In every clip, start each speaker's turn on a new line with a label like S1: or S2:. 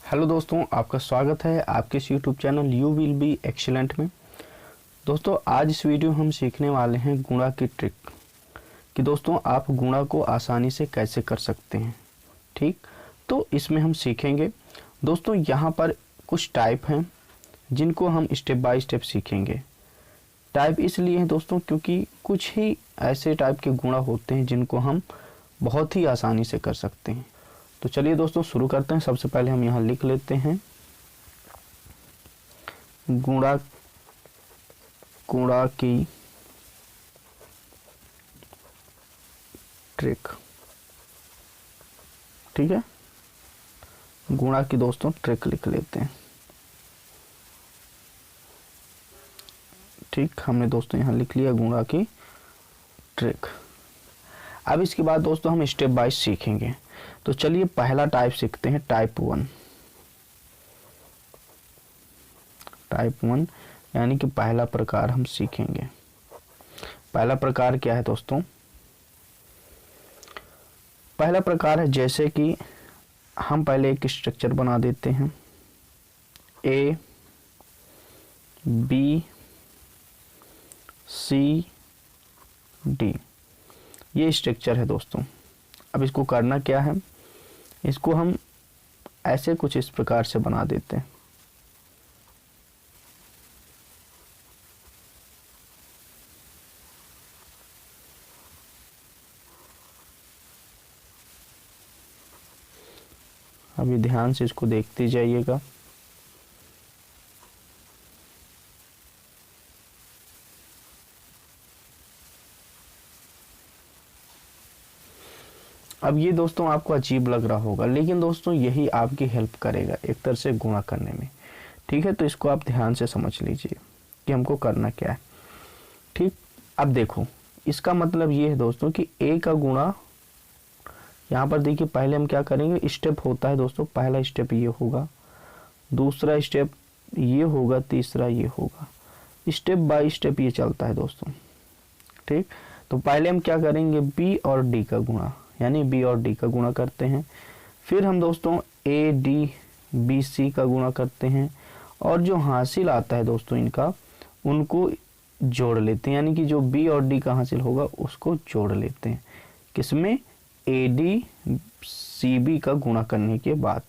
S1: Hello दोस्तों, आपका स्वागत है आपके इस YouTube channel you will be excellent में। दोस्तों, आज इस वीडियो हम सीखने वाले हैं गुणा की ट्रिक कि दोस्तों आप गुणा को आसानी से कैसे कर सकते हैं। ठीक, तो इसमें हम सीखेंगे दोस्तों यहाँ पर कुछ टाइप हैं जिनको हम स्टेप बाय स्टेप सीखेंगे। टाइप इसलिए हैं दोस्तों क्योंकि कुछ ही ऐसे टाइप के गुणा होते हैं जिनको हम बहुत ही आसानी से कर सकते हैं। तो चलिए दोस्तों शुरू करते हैं। सबसे पहले हम यहाँ लिख लेते हैं गुणा की ट्रिक। ठीक है, गुणा की दोस्तों ट्रिक लिख लेते हैं। ठीक, हमने दोस्तों यहाँ लिख लिया गुणा की ट्रिक। अब इसके बाद दोस्तों हम स्टेप बाय सीखेंगे। तो चलिए पहला टाइप सीखते हैं, टाइप 1। टाइप 1 यानी कि पहला प्रकार हम सीखेंगे। पहला प्रकार क्या है दोस्तों? पहला प्रकार है जैसे कि हम पहले एक स्ट्रक्चर बना देते हैं, ए बी सी डी, ये स्ट्रक्चर है दोस्तों। अब इसको करना क्या है, इसको हम ऐसे कुछ इस प्रकार से बना देते हैं। अभी ध्यान से इसको देखते जाइएगा। अब ये दोस्तों आपको अजीब लग रहा होगा, लेकिन दोस्तों यही आपकी हेल्प करेगा एक तरह से गुणा करने में। ठीक है, तो इसको आप ध्यान से समझ लीजिए कि हमको करना क्या है। ठीक, अब देखो इसका मतलब ये है दोस्तों कि ए का गुणा, यहाँ पर देखिए पहले हम क्या करेंगे, स्टेप होता है दोस्तों। पहला स्टेप ये होगा, दूसरा स्टेप ये होगा, तीसरा ये होगा। स्टेप बाय स्टेप ये चलता है दोस्तों। ठीक, तो पहले हम क्या करेंगे, बी और डी का गुणा, यानी बी और डी का गुणा करते हैं। फिर हम दोस्तों ए डी बी सी का गुणा करते हैं, और जो हासिल आता है दोस्तों इनका, उनको जोड़ लेते हैं, यानी कि जो बी और डी का हासिल होगा उसको जोड़ लेते हैं। किसमें? ए डी सी बी का गुणा करने के बाद।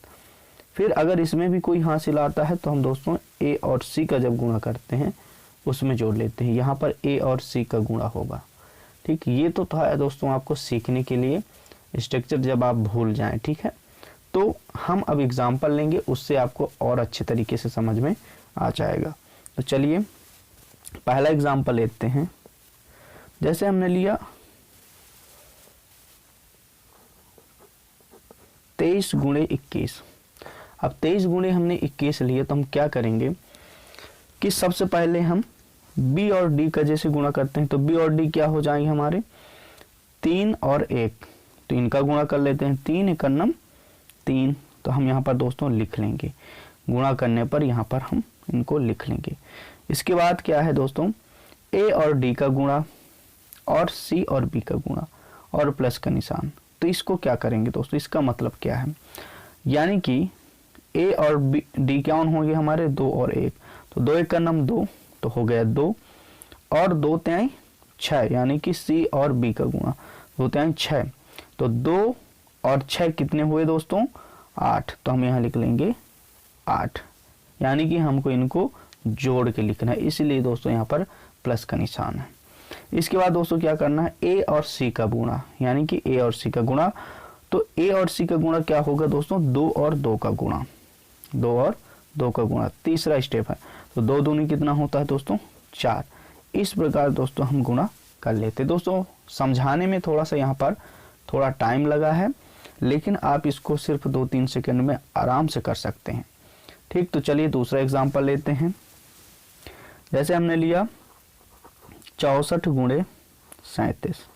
S1: फिर अगर इसमें भी कोई हासिल आता है तो हम दोस्तों ए और सी का जब गुणा करते हैं उसमें जोड़ लेते हैं। यहाँ पर ए और सी का गुणा होगा। ठीक, ये तो था दोस्तों आपको सीखने के लिए स्ट्रक्चर, जब आप भूल जाएं। ठीक है, तो हम अब एग्जाम्पल लेंगे, उससे आपको और अच्छे तरीके से समझ में आ जाएगा। तो चलिए पहला एग्जाम्पल लेते हैं। जैसे हमने लिया 23 गुणे 21। अब 23 गुणे हमने 21 लिए, तो हम क्या करेंगे कि सबसे पहले हम बी और डी का जैसे गुणा करते हैं, तो बी और डी क्या हो जाएंगे हमारे, 3 और 1, तो इनका गुणा कर लेते हैं। 3 एकन्नम 3, तो हम यहाँ पर दोस्तों लिख लेंगे, गुणा करने पर यहाँ पर हम इनको लिख लेंगे। इसके बाद क्या है दोस्तों, ए और डी का गुणा और सी और बी का गुणा और प्लस का निशान। तो इसको क्या करेंगे दोस्तों, इसका मतलब क्या है, यानी कि ए और डी क्या होंगे हमारे, 2 और 1, तो 2 एकन्नम 2, तो हो गया 2, और 2 तिहाई 6, यानी कि सी और बी का गुणा, 2 तिहाई 6, तो 2 और 6 कितने हुए दोस्तों, 8, तो हम यहाँ लिख लेंगे 8, यानी कि हमको इनको जोड़ के लिखना है, इसलिए दोस्तों यहाँ पर प्लस का निशान है। इसके बाद दोस्तों क्या करना है, ए और सी का गुणा, यानी कि ए और सी का गुणा, तो ए और सी का गुणा क्या होगा दोस्तों, 2 और 2 का गुणा, 2 और 2 का गुणा, तीसरा स्टेप है। तो 2 दूनी कितना होता है दोस्तों, 4। इस प्रकार दोस्तों हम गुणा कर लेते हैं। दोस्तों समझाने में थोड़ा सा यहाँ पर थोड़ा टाइम लगा है, लेकिन आप इसको सिर्फ 2-3 सेकंड में आराम से कर सकते हैं। ठीक, तो चलिए दूसरा एग्जांपल लेते हैं। जैसे हमने लिया 64 गुणे 37,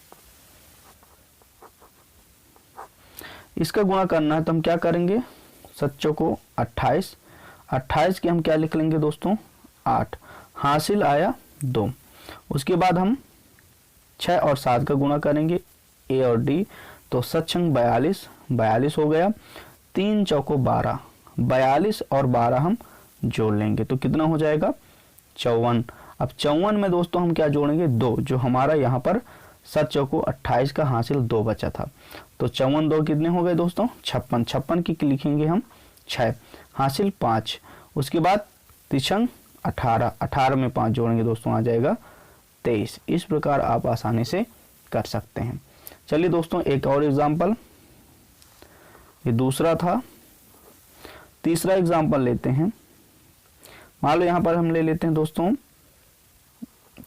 S1: इसका गुणा करना है, तो हम क्या करेंगे, 7 को 28, 28 के हम क्या लिख लेंगे दोस्तों, 8, हासिल आया 2। उसके बाद हम 6 और 7 का गुणा करेंगे, ए और डी, तो 7 42 हो गया, 3 चौको 12, 42 और 12 हम जोड़ लेंगे तो कितना हो जाएगा 54। अब 54 में दोस्तों हम क्या जोड़ेंगे 2, जो हमारा यहाँ पर 7 चौको 28 का हासिल 2 बचा था। तो 54 2 कितने हो गए दोस्तों 56। 56 की लिखेंगे हम 6, हासिल 5। उसके बाद तिछंग 18, 18 में 5 जोड़ेंगे दोस्तों आ जाएगा 23। इस प्रकार आप आसानी से कर सकते हैं। चलिए दोस्तों एक और एग्जाम्पल, ये दूसरा था। तीसरा एग्जाम्पल लेते हैं। मान लो यहाँ पर हम ले लेते हैं दोस्तों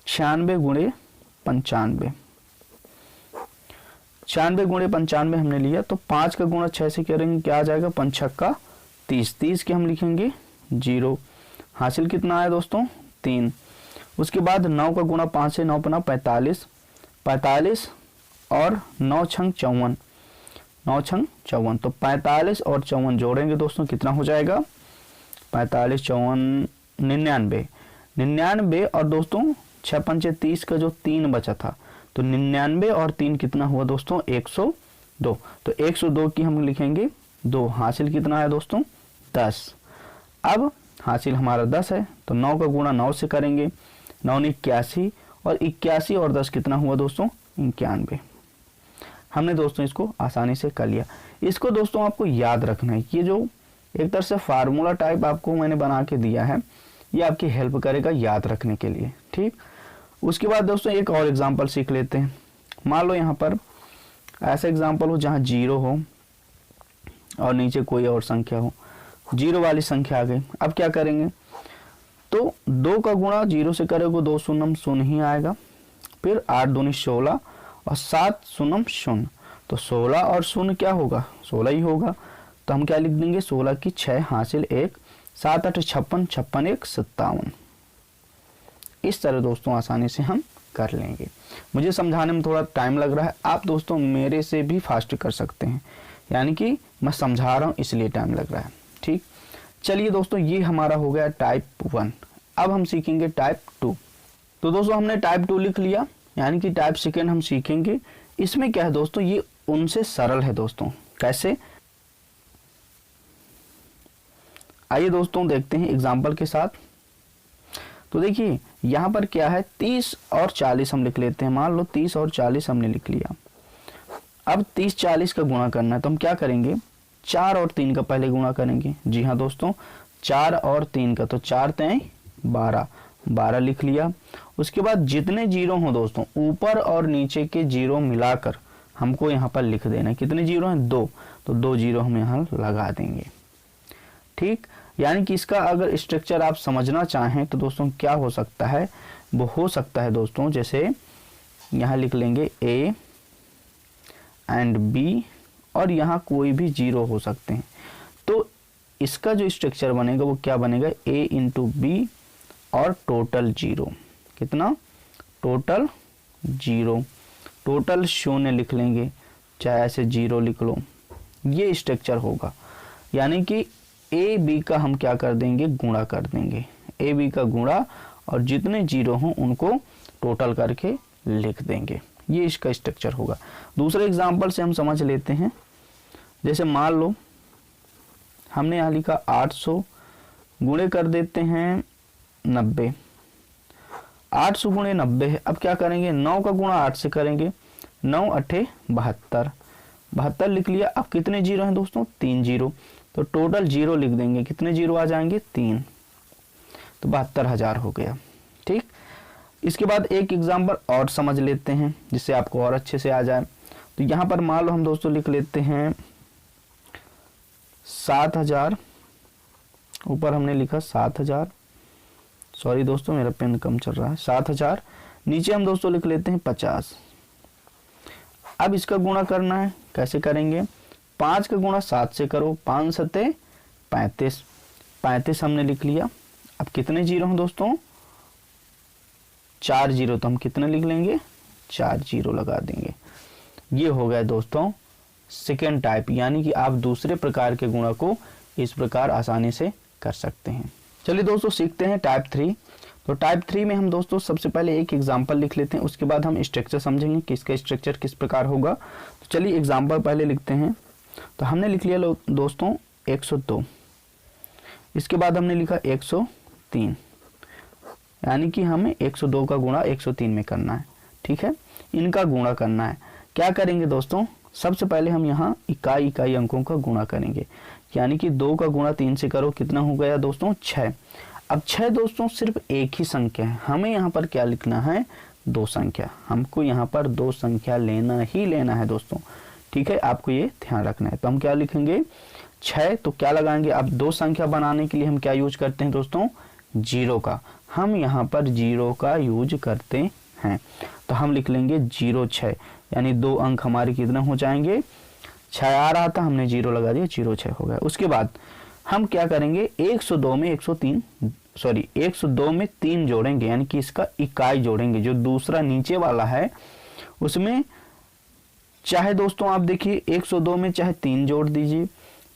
S1: 96 गुणे 95। 96 गुणे 95 हमने लिया तो 5 का गुणा 6 से करेंगे क्या आ जाएगा 5 छक्का 30। 30 के हम लिखेंगे 0, हासिल कितना आया दोस्तों 3। उसके बाद 9 का गुणा 5 से 9 पना 45, 45 और 9 छंग 54, 9 छंग 54। तो 45 और 54 जोड़ेंगे दोस्तों कितना हो जाएगा 45 54 99। 99 और दोस्तों 6 पंचे 30 का जो 3 बचा था तो 99 और 3 कितना हुआ दोस्तों 102। तो 102 की हम लिखेंगे 2, हासिल कितना है दोस्तों 10। अब हासिल हमारा 10 है तो 9 का गुणा 9 से करेंगे, 9 81 और 81 और 10 कितना हुआ दोस्तों 91। हमने दोस्तों इसको आसानी से कर लिया। इसको दोस्तों आपको याद रखना है, ये जो एक तरह से फार्मूला टाइप आपको मैंने बना के दिया है ये आपकी हेल्प करेगा याद रखने के लिए, ठीक। उसके बाद दोस्तों एक और एग्जांपल सीख लेते हैं। मान लो यहाँ पर ऐसा एग्जांपल हो जहाँ 0 हो और नीचे कोई और संख्या हो, 0 वाली संख्या आ गई। अब क्या करेंगे तो 2 का गुणा 0 से करेंगे 2 शून्यम 0 ही आएगा, फिर 8 दूनी 16 और 7 शून्यम 0, तो 16 और 0 क्या होगा 16 ही होगा। तो हम क्या लिख देंगे 16 की 6 हासिल 1, 7 8 56, 56 1 57। इस तरह दोस्तों आसानी से हम कर लेंगे। मुझे समझाने में थोड़ा टाइम लग रहा है, आप दोस्तों मेरे से भी फास्ट कर सकते हैं, यानी कि मैं समझा रहा हूँ इसलिए टाइम लग रहा है, ठीक। चलिए दोस्तों ये हमारा हो गया टाइप 1। अब हम सीखेंगे टाइप 2। तो दोस्तों हमने टाइप 2 लिख लिया, यानी कि टाइप सेकेंड हम सीखेंगे। इसमें क्या है दोस्तों ये उनसे सरल है दोस्तों। कैसे, आइए दोस्तों देखते हैं एग्जाम्पल के साथ। तो देखिए यहाँ पर क्या है 30 और 40 हम लिख लेते हैं। मान लो 30 और 40 हमने लिख लिया। अब 30 40 का गुणा करना है तो हम क्या करेंगे 4 और 3 का पहले गुणा करेंगे। जी हाँ दोस्तों 4 और 3 का, तो 4 3 12, 12 लिख लिया। उसके बाद जितने जीरो हो दोस्तों ऊपर और नीचे के जीरो मिलाकर हमको यहाँ पर लिख देना है। कितने जीरो हैं 2, तो 2 जीरो हम यहाँ लगा देंगे, ठीक। यानी कि इसका अगर स्ट्रक्चर आप समझना चाहें तो दोस्तों क्या हो सकता है, वो हो सकता है दोस्तों जैसे यहाँ लिख लेंगे A एंड B और यहाँ कोई भी जीरो हो सकते हैं। तो इसका जो स्ट्रक्चर बनेगा वो क्या बनेगा A इंटू B और टोटल जीरो, कितना टोटल जीरो, टोटल शून्य लिख लेंगे, चाहे ऐसे जीरो लिख लो, ये स्ट्रक्चर होगा। यानी कि ए बी का हम क्या कर देंगे गुणा कर देंगे, ए बी का गुणा और जितने जीरो हों उनको टोटल करके लिख देंगे, ये इसका स्ट्रक्चर होगा। दूसरे एग्जांपल से हम समझ लेते हैं। जैसे मान लो हमने यहाँ लिखा 800 गुणे कर देते हैं 90, 800 गुणे 90 है। अब क्या करेंगे 9 का गुणा 8 से करेंगे, 9 8 72, 72 लिख लिया। अब कितने जीरो हैं दोस्तों 3 जीरो, तो टोटल जीरो लिख देंगे, कितने जीरो आ जाएंगे 3, तो 72,000 हो गया, ठीक। इसके बाद एक एग्जांपल और समझ लेते हैं जिससे आपको और अच्छे से आ जाए। तो यहाँ पर मान लो हम दोस्तों लिख लेते हैं 7000, ऊपर हमने लिखा 7000, सॉरी दोस्तों मेरा पेन कम चल रहा है, 7000, नीचे हम दोस्तों लिख लेते हैं 50। अब इसका गुणा करना है, कैसे करेंगे 5 का गुणा 7 से करो, 5 सत्ते 35, 35 हमने लिख लिया। अब कितने जीरो हैं दोस्तों 4 जीरो, तो हम कितने लिख लेंगे 4 जीरो लगा देंगे। ये हो गया दोस्तों सेकेंड टाइप, यानी कि आप दूसरे प्रकार के गुणा को इस प्रकार आसानी से कर सकते हैं। चलिए दोस्तों सीखते हैं टाइप 3। तो टाइप 3 में हम दोस्तों सबसे पहले एक एग्जांपल लिख लेते हैं, उसके बाद हम स्ट्रक्चर समझेंगे कि इसका स्ट्रक्चर किस प्रकार होगा। तो चलिए एग्जांपल पहले लिखते हैं। तो हमने लिख लिया दोस्तों 102, इसके बाद हमने लिखा 103, यानी कि हमें 102 का गुणा 103 में करना है। ठीक है, इनका गुणा करना है। क्या करेंगे दोस्तों, सबसे पहले हम यहाँ इकाई इकाई अंकों का गुणा करेंगे, यानी कि 2 का गुणा 3 से करो, कितना हो गया दोस्तों 6। अब 6 दोस्तों सिर्फ एक ही संख्या है, हमें यहाँ पर क्या लिखना है 2 संख्या, हमको यहाँ पर 2 संख्या लेना ही लेना है दोस्तों। ठीक है, आपको ये ध्यान रखना है। तो हम क्या लिखेंगे 6, तो क्या लगाएंगे, अब 2 संख्या बनाने के लिए हम क्या यूज करते हैं दोस्तों, 0 का, हम यहाँ पर 0 का यूज करते हैं। तो हम लिख लेंगे 06, यानी 2 अंक हमारे कितना हो जाएंगे, 6 आ रहा था, हमने 0 लगा दिया, 06 हो गया। उसके बाद हम क्या करेंगे 102 में 102 में 3 जोड़ेंगे, यानी कि इसका इकाई जोड़ेंगे, जो दूसरा नीचे वाला है उसमें चाहे दोस्तों आप देखिए 102 में चाहे 3 जोड़ दीजिए,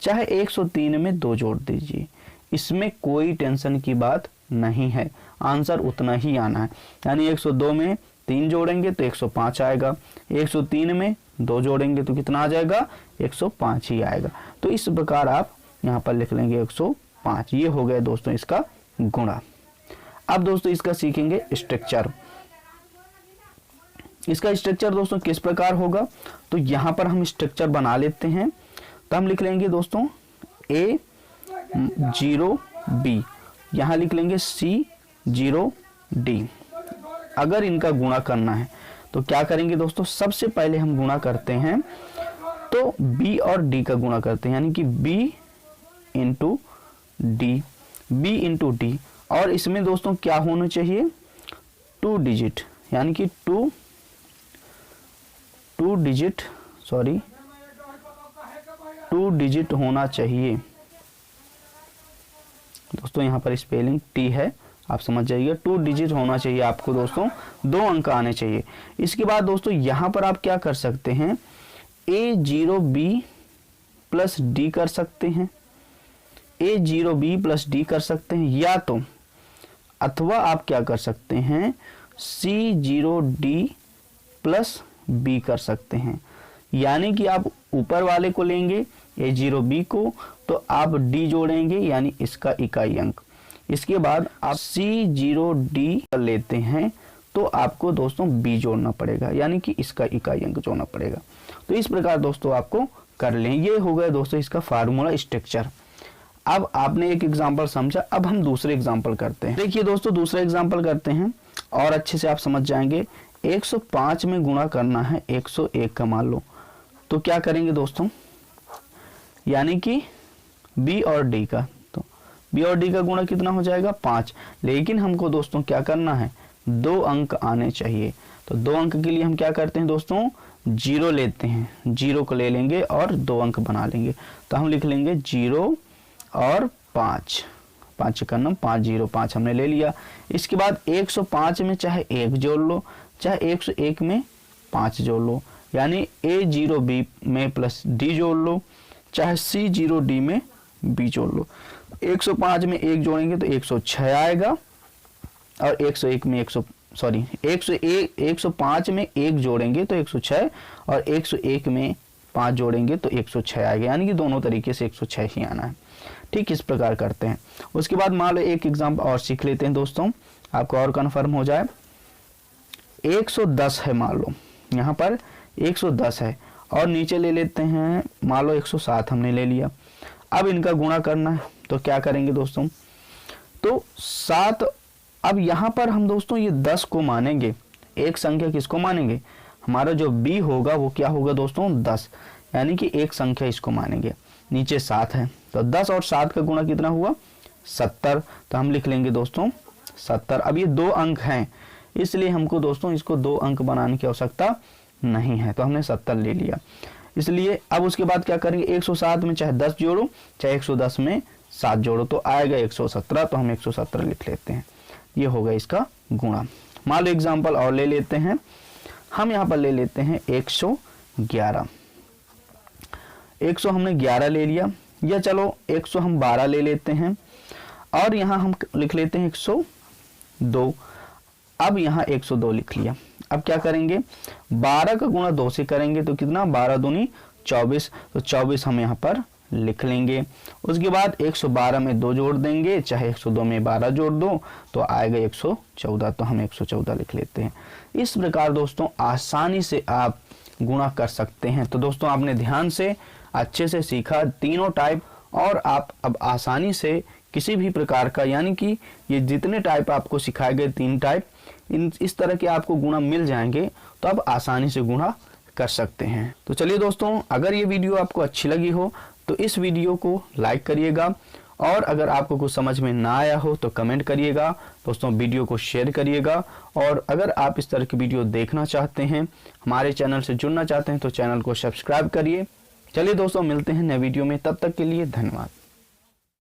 S1: चाहे 103 में 2 जोड़ दीजिए, इसमें कोई टेंशन की बात नहीं है, आंसर उतना ही आना है। यानी 102 में 3 जोड़ेंगे तो 105 आएगा, 103 में 2 जोड़ेंगे तो कितना आ जाएगा 105 ही आएगा। तो इस प्रकार आप यहाँ पर लिख लेंगे 105। ये हो गया दोस्तों इसका गुणा। अब दोस्तों इसका सीखेंगे स्ट्रक्चर। इसका स्ट्रक्चर दोस्तों किस प्रकार होगा, तो यहाँ पर हम स्ट्रक्चर बना लेते हैं। तो हम लिख लेंगे दोस्तों A0B, यहाँ लिख लेंगे C0D। अगर इनका गुणा करना है तो क्या करेंगे दोस्तों, सबसे पहले हम गुणा करते हैं तो B और D का गुणा करते हैं, यानी कि B इंटू डी, और इसमें दोस्तों क्या होना चाहिए 2 डिजिट, यानी कि 2 डिजिट होना चाहिए दोस्तों। यहाँ पर स्पेलिंग टी है, आप समझ जाइए, 2 डिजिट होना चाहिए आपको दोस्तों, 2 अंक आने चाहिए। इसके बाद दोस्तों यहाँ पर आप क्या कर सकते हैं, A0B प्लस डी कर सकते हैं, A0B प्लस डी कर सकते हैं, या तो अथवा आप क्या कर सकते हैं C0D प्लस बी कर सकते हैं। यानी कि आप ऊपर वाले को लेंगे A0B को, तो आप D जोड़ेंगे, यानी इसका इकाई अंक। इसके बाद आप C0D लेते हैं तो आपको दोस्तों B जोड़ना पड़ेगा, यानी कि इसका इकाई अंक जोड़ना पड़ेगा। तो इस प्रकार दोस्तों आपको कर लें। ये हो गया दोस्तों इसका फार्मूला स्ट्रक्चर। अब आपने एक एग्जांपल समझा, अब हम दूसरे एग्जांपल करते हैं। देखिए दोस्तों दूसरा एग्जांपल करते हैं और अच्छे से आप समझ जाएंगे। 105 में गुणा करना है 101 का, मान लो, तो क्या करेंगे दोस्तों, यानी कि B और D का, तो B और D का गुणा कितना हो जाएगा 5। लेकिन हमको दोस्तों क्या करना है 2 अंक आने चाहिए। तो 2 अंक के लिए हम क्या करते हैं दोस्तों 0 लेते हैं, 0 को ले लेंगे और 2 अंक बना लेंगे। तो हम लिख लेंगे 0 और 5, 5 का नंबर 5, 0 5 हमने ले लिया। इसके बाद 105 में चाहे 1 जोड़ लो, चाहे 101 में 5 जोड़ लो, यानी A0B में प्लस D जोड़ लो, चाहे C0D में B जोड़ लो। 105 में 1 जोड़ेंगे तो 106 आएगा, और 101 में 105 में 1 जोड़ेंगे तो 106, और 101 में 5 जोड़ेंगे तो 106 आएगा, यानी कि दोनों तरीके से 106 ही आना है। ठीक, इस प्रकार करते हैं। उसके बाद मान लो एक एग्जाम्पल और सीख लेते हैं दोस्तों, आपको और कन्फर्म हो जाए। 110 है, मान लो यहाँ पर 110 है, और नीचे ले लेते हैं मान लो 107 हमने ले लिया। अब इनका गुणा करना है, तो क्या करेंगे दोस्तों, तो 7। अब यहाँ पर हम दोस्तों ये 10 को मानेंगे, एक संख्या किसको मानेंगे, हमारा जो B होगा वो क्या होगा दोस्तों 10, यानी कि एक संख्या इसको मानेंगे। नीचे 7 है, तो 10 और 7 का गुणा कितना हुआ 70, तो हम लिख लेंगे दोस्तों 70। अब ये 2 अंक हैं, इसलिए हमको दोस्तों इसको 2 अंक बनाने की आवश्यकता नहीं है, तो हमने 70 ले लिया। इसलिए अब उसके बाद क्या करेंगे, 107 में चाहे 10 जोड़ो, चाहे 110 में 7 जोड़ो, तो आएगा 117, तो हम 117 लिख लेते हैं। ये होगा इसका गुणा। मान लो एग्जाम्पल और ले लेते हैं, हम यहाँ पर ले लेते हैं 111। 100 हमने 11 ले लिया, या चलो 100 हम 12 ले लेते हैं, और यहाँ हम लिख लेते हैं 102। अब यहाँ 102 लिख लिया। अब क्या करेंगे, 12 का गुणा 2 से करेंगे तो कितना, 12 दूनी 24, तो 24 हम यहाँ पर लिख लेंगे। उसके बाद 112 में 2 जोड़ देंगे, चाहे 102 में 12 जोड़ दो तो आएगा 114, तो हम 114 लिख लेते हैं। इस प्रकार दोस्तों आसानी से आप गुणा कर सकते हैं। तो दोस्तों आपने ध्यान से अच्छे से सीखा तीनों टाइप, और आप अब आसानी से किसी भी प्रकार का, यानी कि ये जितने टाइप आपको सिखाए गए 3 टाइप, इस तरह के आपको गुणा मिल जाएंगे, तो आप आसानी से गुणा कर सकते हैं। तो चलिए दोस्तों, अगर ये वीडियो आपको अच्छी लगी हो तो इस वीडियो को लाइक करिएगा, और अगर आपको कुछ समझ में ना आया हो तो कमेंट करिएगा। दोस्तों वीडियो को शेयर करिएगा, और अगर आप इस तरह की वीडियो देखना चाहते हैं, हमारे चैनल से जुड़ना चाहते हैं, तो चैनल को सब्सक्राइब करिए। चलिए दोस्तों, मिलते हैं नए वीडियो में, तब तक के लिए धन्यवाद।